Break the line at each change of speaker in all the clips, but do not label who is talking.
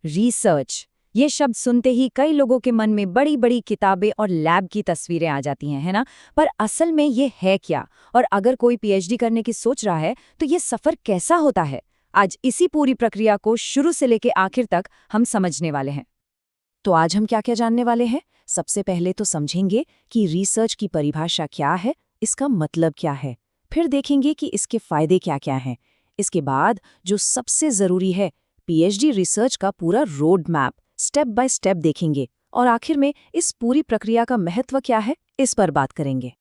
Research, ये शब्द सुनते ही कई लोगों के मन में बड़ी बड़ी किताबें और लैब की तस्वीरें आ जाती हैं, है ना? पर असल में ये है क्या? और अगर कोई पीएचडी करने की सोच रहा है तो ये सफर कैसा होता है? आज इसी पूरी प्रक्रिया को शुरू से लेके आखिर तक हम समझने वाले हैं। तो आज हम क्या क्या जानने वाले हैं? सबसे पहले तो समझेंगे कि रिसर्च की परिभाषा क्या है, इसका मतलब क्या है। फिर देखेंगे कि इसके फायदे क्या क्या हैं। इसके बाद जो सबसे जरूरी है, पीएचडी रिसर्च का पूरा road map step by step देखेंगे। और आखिर में इस पूरी प्रक्रिया का महत्व क्या है, इस पर बात करेंगे।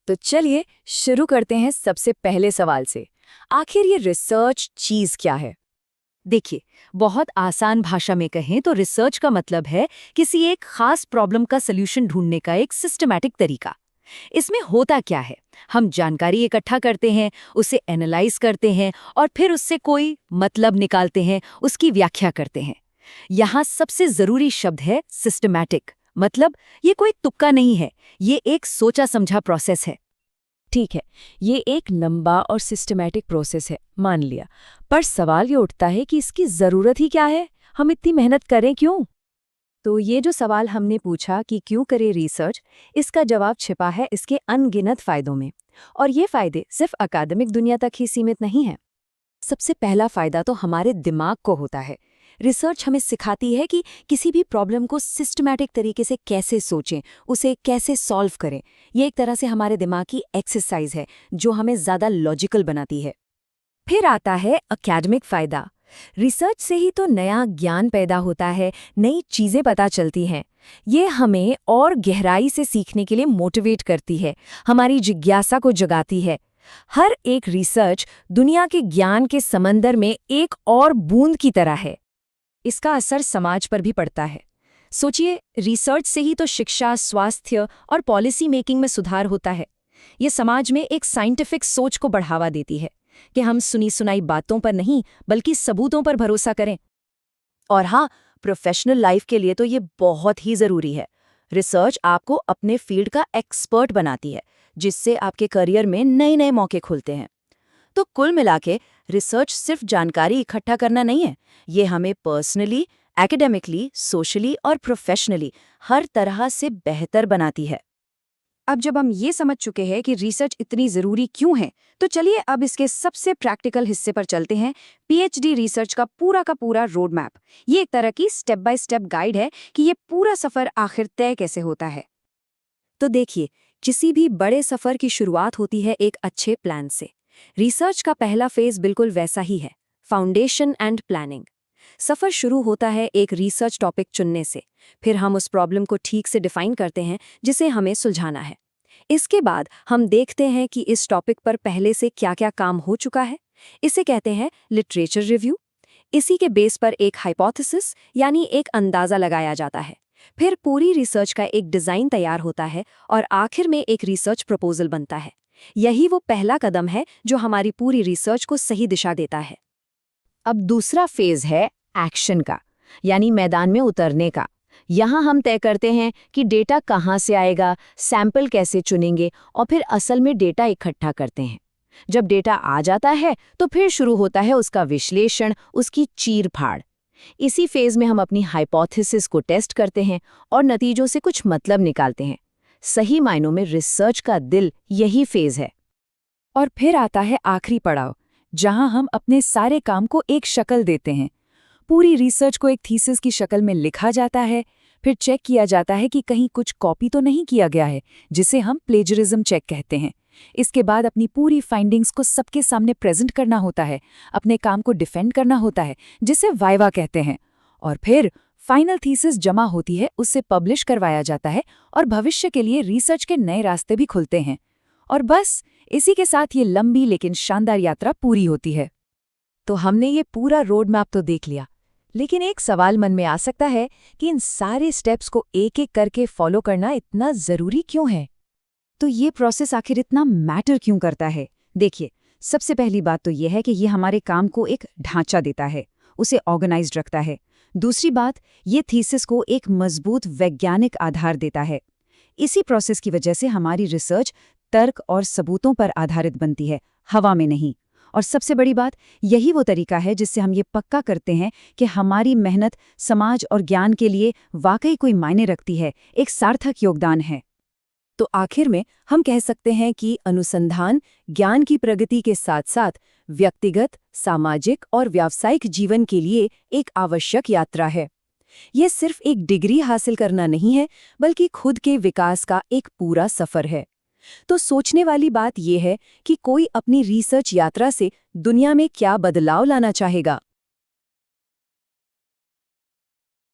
तो चलिए शुरू करते हैं सबसे पहले सवाल से। आखिर ये रिसर्च चीज क्या है? देखिए, बहुत आसान भाषा में कहें तो रिसर्च का मतलब है किसी एक खास प्रॉब्लम का सल्यूशन ढूंढने का एक सिस्टमैटिक तरीका। इसमें होता क्या है, हम जानकारी इकट्ठा करते हैं, उसे एनालाइज करते हैं और फिर उससे कोई मतलब निकालते हैं, उसकी व्याख्या करते हैं। यहाँ सबसे जरूरी शब्द है सिस्टमैटिक। मतलब ये कोई तुक्का नहीं है, ये एक सोचा समझा प्रोसेस है। ठीक है, ये एक लंबा और सिस्टमैटिक प्रोसेस है, मान लिया। पर सवाल ये उठता है कि इसकी ज़रूरत ही क्या है? हम इतनी मेहनत करें क्यों? तो ये जो सवाल हमने पूछा कि क्यों करें रिसर्च, इसका जवाब छिपा है इसके अनगिनत फ़ायदों में। और ये फ़ायदे सिर्फ अकादमिक दुनिया तक ही सीमित नहीं हैं। सबसे पहला फ़ायदा तो हमारे दिमाग को होता है। रिसर्च हमें सिखाती है कि किसी भी प्रॉब्लम को सिस्टमैटिक तरीके से कैसे सोचें, उसे कैसे सॉल्व करें। ये एक तरह से हमारे दिमाग की एक्सरसाइज है जो हमें ज़्यादा लॉजिकल बनाती है। फिर आता है एकेडमिक फ़ायदा। रिसर्च से ही तो नया ज्ञान पैदा होता है, नई चीज़ें पता चलती हैं। ये हमें और गहराई से सीखने के लिए मोटिवेट करती है, हमारी जिज्ञासा को जगाती है। हर एक रिसर्च दुनिया के ज्ञान के समंदर में एक और बूंद की तरह है। इसका असर समाज पर भी पड़ता है। सोचिए, रिसर्च से ही तो शिक्षा, स्वास्थ्य और पॉलिसी मेकिंग में सुधार होता है। ये समाज में एक साइंटिफिक सोच को बढ़ावा देती है कि हम सुनी सुनाई बातों पर नहीं बल्कि सबूतों पर भरोसा करें। और हाँ, प्रोफेशनल लाइफ के लिए तो ये बहुत ही ज़रूरी है। रिसर्च आपको अपने फील्ड का एक्सपर्ट बनाती है, जिससे आपके करियर में नए नए मौके खुलते हैं। तो कुल मिलाके रिसर्च सिर्फ जानकारी इकट्ठा करना नहीं है, ये हमें पर्सनली, एकेडेमिकली, सोशली और प्रोफेशनली हर तरह से बेहतर बनाती है। अब जब हम ये समझ चुके हैं कि रिसर्च इतनी ज़रूरी क्यों है, तो चलिए अब इसके सबसे प्रैक्टिकल हिस्से पर चलते हैं, पीएचडी रिसर्च का पूरा रोड मैप। ये एक तरह की स्टेप बाय स्टेप गाइड है कि ये पूरा सफ़र आखिर तय कैसे होता है। तो देखिए, किसी भी बड़े सफ़र की शुरुआत होती है एक अच्छे प्लान से। रिसर्च का पहला फेज बिल्कुल वैसा ही है, फाउंडेशन एंड प्लानिंग। सफ़र शुरू होता है एक रिसर्च टॉपिक चुनने से। फिर हम उस प्रॉब्लम को ठीक से डिफाइन करते हैं जिसे हमें सुलझाना है। इसके बाद हम देखते हैं कि इस टॉपिक पर पहले से क्या-क्या काम हो चुका है। इसे कहते हैं लिटरेचर रिव्यू। इसी के बेस पर एक हाइपोथेसिस यानी एक अंदाज़ा लगाया जाता है। फिर पूरी रिसर्च का एक डिज़ाइन तैयार होता है और आखिर में एक रिसर्च प्रपोजल बनता है। यही वो पहला कदम है जो हमारी पूरी रिसर्च को सही दिशा देता है। अब दूसरा फेज है एक्शन का, यानी मैदान में उतरने का। यहाँ हम तय करते हैं कि डेटा कहाँ से आएगा, सैंपल कैसे चुनेंगे और फिर असल में डेटा इकट्ठा करते हैं। जब डेटा आ जाता है तो फिर शुरू होता है उसका विश्लेषण, उसकी चीर-फाड़। इसी फेज में हम अपनी हाइपोथेसिस को टेस्ट करते हैं और नतीजों से कुछ मतलब निकालते हैं। सही मायनों में रिसर्च का दिल यही फेज है। और फिर आता है आखिरी पड़ाव, जहां हम अपने सारे काम को एक शक्ल देते हैं। पूरी रिसर्च को एक थीसिस की शक्ल में लिखा जाता है, फिर चेक किया जाता है कि कहीं कुछ कॉपी तो नहीं किया गया है, जिसे हम प्लेजरिज्म चेक कहते हैं। इसके बाद अपनी पूरी फाइंडिंग्स को सबके सामने प्रेजेंट करना होता है, अपने काम को डिफेंड करना होता है, जिसे वाइवा कहते हैं। और फिर फाइनल थीसिस जमा होती है, उससे पब्लिश करवाया जाता है और भविष्य के लिए रिसर्च के नए रास्ते भी खुलते हैं। और बस इसी के साथ ये लंबी लेकिन शानदार यात्रा पूरी होती है। तो हमने ये पूरा रोड मैप तो देख लिया, लेकिन एक सवाल मन में आ सकता है कि इन सारे स्टेप्स को एक एक करके फॉलो करना इतना ज़रूरी क्यों है? तो ये प्रोसेस आखिर इतना मैटर क्यों करता है? देखिए, सबसे पहली बात तो ये है कि ये हमारे काम को एक ढांचा देता है, उसे ऑर्गेनाइज्ड रखता है। दूसरी बात, ये थीसिस को एक मजबूत वैज्ञानिक आधार देता है। इसी प्रोसेस की वजह से हमारी रिसर्च तर्क और सबूतों पर आधारित बनती है, हवा में नहीं। और सबसे बड़ी बात, यही वो तरीका है जिससे हम ये पक्का करते हैं कि हमारी मेहनत समाज और ज्ञान के लिए वाकई कोई मायने रखती है, एक सार्थक योगदान है।
तो आखिर में हम कह सकते हैं कि अनुसंधान ज्ञान की प्रगति के साथ-साथ व्यक्तिगत, सामाजिक और व्यावसायिक जीवन के लिए एक आवश्यक यात्रा है। यह सिर्फ एक डिग्री हासिल करना नहीं है, बल्कि खुद के विकास का एक पूरा सफर है। तो सोचने वाली बात यह है कि कोई अपनी रिसर्च यात्रा से दुनिया में क्या बदलाव लाना चाहेगा।